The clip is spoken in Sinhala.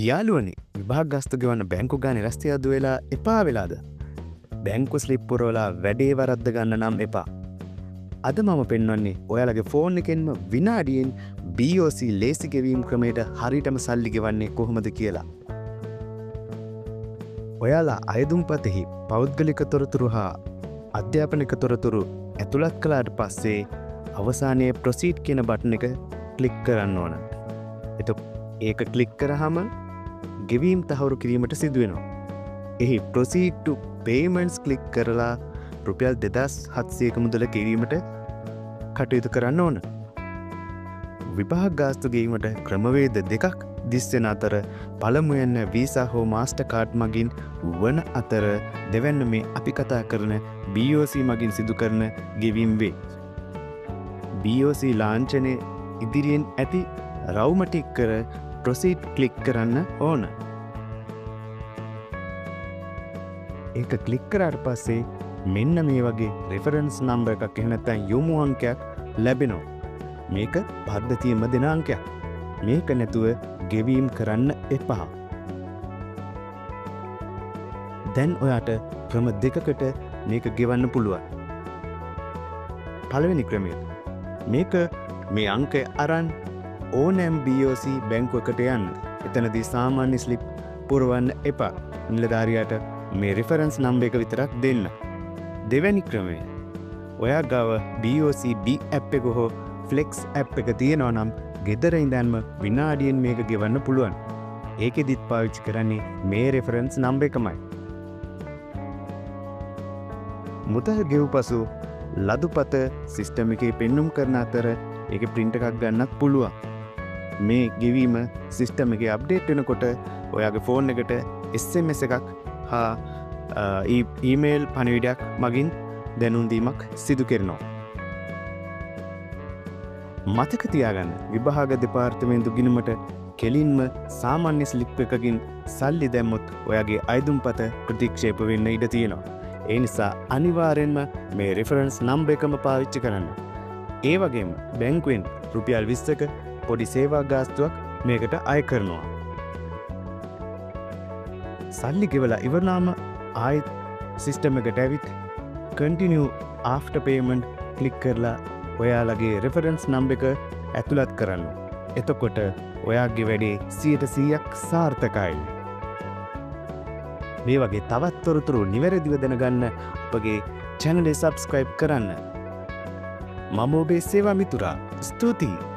යාළුවනි විභාග ගාස්තු ගෙවන්න බැංකු ගානේ රස්තියාදු වෙලා එපා වෙලාද? බැංකු ස්ලිප් පුරවලා වැඩේ වරද්ද ගන්න නම් එපා. අද මම පෙන්වන්නේ ඔයාලගේ ෆෝන් එකෙන්ම විනාඩියෙන් BOC ලේසි ගෙවීම් ක්‍රමයට හරියටම සල්ලි ගෙවන්නේ කොහොමද කියලා. ඔයාලා අයදුම්පතෙහි පෞද්ගලික තොරතුරු හා අධ්‍යාපනික තොරතුරු ඇතුළත් කළාට පස්සේ අවසානයේ ප්‍රොසීඩ් කියන බටන් එක ක්ලික් කරන්න ඕන. ඒක ක්ලික් කරාම ගෙවීම් තහවුරු කිරීමට සිදුවෙනවා. එහි proceed to payments ක්ලික් කරලා රුපියල් 2700ක මුදල ගෙවීමට කටයුතු කරන්න ඕන. විභාග ගාස්තු ගෙවීමට ක්‍රමවේද දෙකක් දිස්වෙන අතර පළමුවෙන් වීසා හෝ මාස්ටර් කාඩ් මගින් වන අතර දෙවැන්න මේ අපි කතා කරන BOC මගින් සිදු කරන ගෙවීම් වේ. BOC ලාංඡනයේ ඉදිරියෙන් ඇති රවුම ටික් කර proceed ක්ලික් කරන්න ඕන. ඒක ක්ලික් කරාට පස්සේ මෙන්න මේ වගේ reference number එකක් එහෙම නැත්නම් යොමු අංකයක් ලැබෙනවා. මේක පද්ධතියෙම දෙන අංකයක්. මේක නැතුව ගෙවීම් කරන්න එපා. දැන් ඔයාට ක්‍රම දෙකකට මේක ගෙවන්න පුළුවන්. පළවෙනි ක්‍රමය. මේක මේ අංකය අරන් ඕනෑම BOC බැංකුවකට යන්න. එතනදී සාමාන්‍ය ස්ලිප් පුරවන්න එපා. නිලධාරියාට මේ රිෆරන්ස් නම්බර් එක විතරක් දෙන්න. දෙවැනි ක්‍රමය. ඔයා ගාව BOC B app එක හෝ Flex app එක තියෙනවා නම් ගෙදර ඉඳන්ම විනාඩියෙන් මේක ගෙවන්න පුළුවන්. ඒකෙදිත් පාවිච්චි කරන්නේ මේ රිෆරන්ස් නම්බර් එකමයි. මුදල් ගෙවු පසු ලදුපත සිස්ටම් එකේ පෙන්눔 කරන අතර ඒකේ print එකක් ගන්නත් පුළුවන්. මේ ගෙවීම සිස්ටම් එකේ අප්ඩේට් වෙනකොට ඔයාගේ ෆෝන් එකට SMS එකක් හා ඊමේල් පණිවිඩයක් මගින් දැනුම් දීමක් සිදු කරනවා. මතක තියාගන්න විභාග දෙපාර්තමේන්තු ගිණුමට කෙලින්ම සාමාන්‍ය ස්ලිප් එකකින් සල්ලි දැම්මොත් ඔයාගේ අයදුම්පත ප්‍රතික්ෂේප වෙන්න ඉඩ තියෙනවා. ඒ නිසා අනිවාර්යෙන්ම මේ රිෆරන්ස් නම්බර් එකම පාවිච්චි කරන්න. ඒ වගේම බැංකුවෙන් රුපියල් 20ක පොඩි සේවා ගාස්තුවක් මේකට අය කරනවා. සල්ලි ගෙවලා ඉවරනාම ආයෙත් සිස්ටම් එකට ඇවිත් continue after payment ක්ලික් කරලා ඔයාලගේ රෙෆරන්ස් නම්බර් එක ඇතුළත් කරන්න. එතකොට ඔයාගේ වැඩේ 100% සාර්ථකයි. මේ වගේ තවත් තොරතුරු නිවැරදිව දැනගන්න අපගේ channel එක subscribe කරන්න. මම ඔබේ සේවා මිතුරා. ස්තුතියි.